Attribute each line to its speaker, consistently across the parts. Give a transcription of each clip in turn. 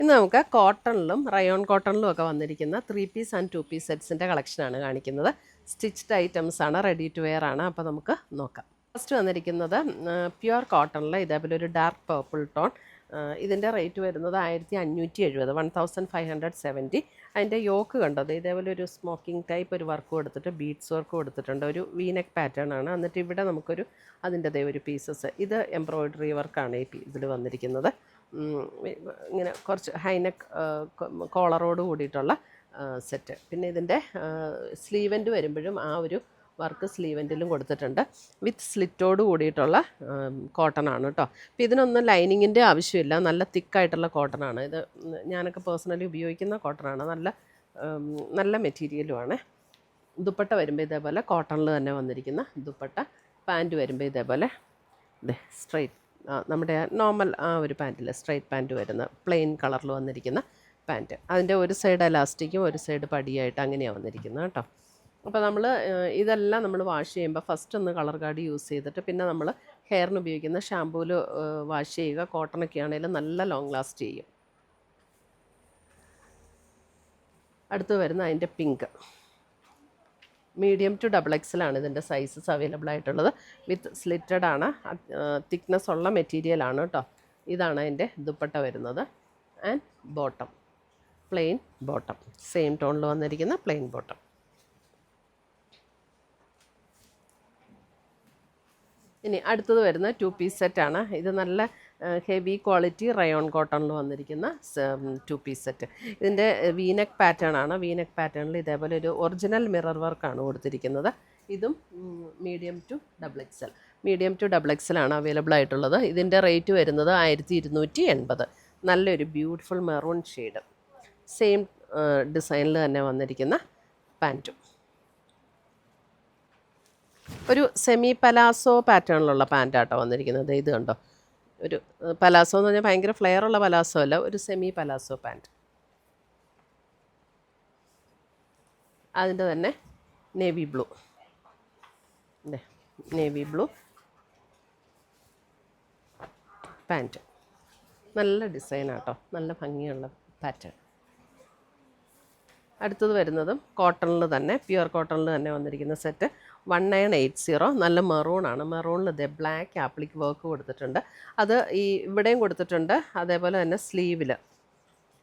Speaker 1: ഇന്ന് നമുക്ക് കോട്ടണിലും റയോൺ കോട്ടണിലും ഒക്കെ വന്നിരിക്കുന്ന 3 പീസ് ആൻഡ് 2 പീസ് സെറ്റ്സിൻ്റെ കളക്ഷനാണ് കാണിക്കുന്നത്. സ്റ്റിച്ച്ഡ് ഐറ്റംസ് ആണ്, റെഡി ടു വെയർ ആണ്. അപ്പോൾ നമുക്ക് നോക്കാം. ഫസ്റ്റ് വന്നിരിക്കുന്നത് പ്യുവർ കോട്ടണിൽ ഇതേപോലെ ഒരു ഡാർക്ക് പേർപ്പിൾ ടോൺ. ഇതിൻ്റെ റേറ്റ് വരുന്നത് 1570, 1570. അതിൻ്റെ യോക്ക് കണ്ടത് ഇതേപോലെ ഒരു സ്മോക്കിംഗ് ടൈപ്പ് ഒരു വർക്ക് കൊടുത്തിട്ട് ബീഡ്സ് വർക്ക് കൊടുത്തിട്ടുണ്ട്. ഒരു വീനെക്ക് പാറ്റേൺ ആണ്. എന്നിട്ട് ഇവിടെ നമുക്കൊരു അതിൻ്റെതേ ഒരു പീസസ്, ഇത് എംബ്രോയ്ഡറി വർക്കാണ് ഈ ഇതിൽ വന്നിരിക്കുന്നത്. ഇങ്ങനെ കുറച്ച് ഹൈനെക്ക് കോളറോട് കൂടിയിട്ടുള്ള സെറ്റ്. പിന്നെ ഇതിൻ്റെ സ്ലീവെൻ്റ് വരുമ്പോഴും ആ ഒരു വർക്ക് സ്ലീവെൻറ്റിലും കൊടുത്തിട്ടുണ്ട്. വിത്ത് സ്ലിറ്റോട് കൂടിയിട്ടുള്ള കോട്ടൺ ആണ് കേട്ടോ. അപ്പോൾ ഇതിനൊന്നും ലൈനിങ്ങിൻ്റെ ആവശ്യമില്ല. നല്ല തിക്കായിട്ടുള്ള കോട്ടൺ ആണ് ഇത്. ഞാനൊക്കെ പേഴ്സണലി ഉപയോഗിക്കുന്ന കോട്ടൺ ആണ്. നല്ല മെറ്റീരിയലുമാണ്. ദുപ്പട്ട വരുമ്പോൾ ഇതേപോലെ കോട്ടണിൽ തന്നെ വന്നിരിക്കുന്ന ദുപ്പട്ട. പാൻറ്റ് വരുമ്പോൾ ഇതേപോലെ സ്ട്രൈറ്റ് നമ്മുടെ നോർമൽ ആ ഒരു പാൻറ്റിൽ സ്ട്രൈറ്റ് പാൻറ്റ് വരുന്ന പ്ലെയിൻ കളറിൽ വന്നിരിക്കുന്ന പാൻറ്റ്. അതിൻ്റെ ഒരു സൈഡ് എലാസ്റ്റിക്കും ഒരു സൈഡ് പടിയായിട്ട് അങ്ങനെയാണ് വന്നിരിക്കുന്നത് കേട്ടോ. അപ്പോൾ ഇതെല്ലാം നമ്മൾ വാഷ് ചെയ്യുമ്പോൾ ഫസ്റ്റ് ഒന്ന് കളർ കാർഡ് യൂസ് ചെയ്തിട്ട് പിന്നെ നമ്മൾ ഹെയറിന് ഉപയോഗിക്കുന്ന ഷാമ്പൂവിൽ വാഷ് ചെയ്യുക. കോട്ടണൊക്കെ ആണെങ്കിലും നല്ല ലോങ് ലാസ്റ്റ് ചെയ്യും. അടുത്ത് വരുന്ന അതിൻ്റെ പിങ്ക് മീഡിയം ടു XXL ആണ് ഇതിൻ്റെ സൈസസ് അവൈലബിൾ ആയിട്ടുള്ളത്. വിത്ത് സ്ലിറ്റഡ് ആണ്, തിക്നെസ് ഉള്ള മെറ്റീരിയലാണ് കേട്ടോ. ഇതാണ് അതിൻ്റെ ദുപ്പട്ട വരുന്നത്. And bottom plain bottom, same ടോണിൽ വന്നിരിക്കുന്ന പ്ലെയിൻ ബോട്ടം. ഇനി അടുത്തത് വരുന്ന 2 പീസ് സെറ്റാണ്. ഇത് നല്ല ഹെവി ക്വാളിറ്റി റയോൺ കോട്ടണിൽ വന്നിരിക്കുന്ന 2 പീസ് സെറ്റ്. ഇതിൻ്റെ വീനെക്ക് പാറ്റേൺ ആണ്. വീനെക്ക് പാറ്റേണിൽ ഇതേപോലെ ഒരു ഒറിജിനൽ മിറർ വർക്കാണ് കൊടുത്തിരിക്കുന്നത്. ഇതും മീഡിയം ടു XXL ആണ് അവൈലബിൾ ആയിട്ടുള്ളത്. ഇതിൻ്റെ റേറ്റ് വരുന്നത് 1280. നല്ലൊരു ബ്യൂട്ടിഫുൾ മെറൂൺ ഷെയ്ഡ്, സെയിം ഡിസൈനിൽ തന്നെ വന്നിരിക്കുന്ന പാൻറ്റും. ഒരു സെമി പലാസോ പാറ്റേണിലുള്ള പാൻറ്റാട്ടോ വന്നിരിക്കുന്നത്. ഇത് കണ്ടോ, ഒരു പലാസോ എന്ന് പറഞ്ഞാൽ ഭയങ്കര ഫ്ലെയർ ഉള്ള പലാസോ അല്ല, ഒരു സെമി പലാസോ പാൻറ്റ്. അതിൻ്റെ തന്നെ നേവി ബ്ലൂ പാൻറ്റ്. നല്ല ഡിസൈനാട്ടോ, നല്ല ഭംഗിയുള്ള പാറ്റേൺ. അടുത്തത് വരുന്നതും കോട്ടണിൽ തന്നെ, പ്യുവർ കോട്ടണിൽ തന്നെ വന്നിരിക്കുന്ന സെറ്റ് 1980. നല്ല മെറൂണാണ്. മെറൂണിൽ ഇതേ ബ്ലാക്ക് ആപ്ലിക് വർക്ക് കൊടുത്തിട്ടുണ്ട്. അത് ഇവിടെയും കൊടുത്തിട്ടുണ്ട്. അതേപോലെ തന്നെ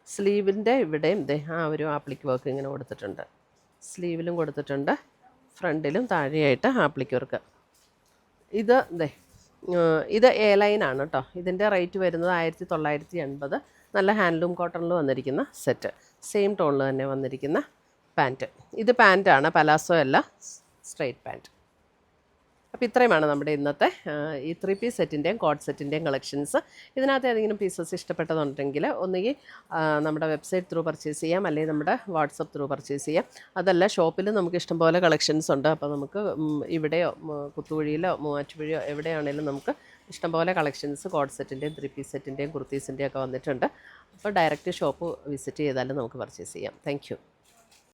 Speaker 1: സ്ലീവിൻ്റെ ഇവിടെയും ആ ഒരു ആപ്ലിക് വർക്ക് ഇങ്ങനെ കൊടുത്തിട്ടുണ്ട്. സ്ലീവിലും കൊടുത്തിട്ടുണ്ട്, ഫ്രണ്ടിലും താഴെയായിട്ട് ആപ്ലിക് വർക്ക്. ഇത് എ ലൈനാണ് കേട്ടോ. ഇതിൻ്റെ റേറ്റ് വരുന്നത് 1980. നല്ല ഹാൻഡ്ലൂം കോട്ടണിൽ വന്നിരിക്കുന്ന സെറ്റ്, സെയിം ടോണിൽ തന്നെ വന്നിരിക്കുന്ന പാൻറ്റ്. ഇത് പാൻറ്റാണ്, പലാസോ അല്ല, സ്ട്രെയിറ്റ് പാൻറ്റ്. അപ്പോൾ ഇത്രയുമാണ് നമ്മുടെ ഇന്നത്തെ ഈ 3 പീസ് സെറ്റിൻ്റെയും കോട്ട് സെറ്റിൻ്റെയും കളക്ഷൻസ്. ഇതിനകത്ത് ഏതെങ്കിലും പീസസ് ഇഷ്ടപ്പെട്ടതുണ്ടെങ്കിൽ ഒന്നുകിൽ നമ്മുടെ വെബ്സൈറ്റ് ത്രൂ പർച്ചേസ് ചെയ്യാം, അല്ലെങ്കിൽ നമ്മുടെ വാട്സപ്പ് ത്രൂ പർച്ചേസ് ചെയ്യാം. അതല്ല, ഷോപ്പിൽ നമുക്ക് ഇഷ്ടംപോലെ കളക്ഷൻസ് ഉണ്ട്. അപ്പോൾ നമുക്ക് ഇവിടെയോ കുത്തുകുഴിയിലോ മൂവാറ്റുപുഴയോ എവിടെയാണെങ്കിലും നമുക്ക് ഇഷ്ടംപോലെ കളക്ഷൻസ് കോട്ട് സെറ്റിൻ്റെയും 3 പീസ് സെറ്റിൻ്റെയും കുർത്തീസിൻ്റെയും ഒക്കെ വന്നിട്ടുണ്ട്. അപ്പോൾ ഡയറക്റ്റ് ഷോപ്പ് വിസിറ്റ് ചെയ്താലും നമുക്ക് പർച്ചേസ് ചെയ്യാം. Thank you.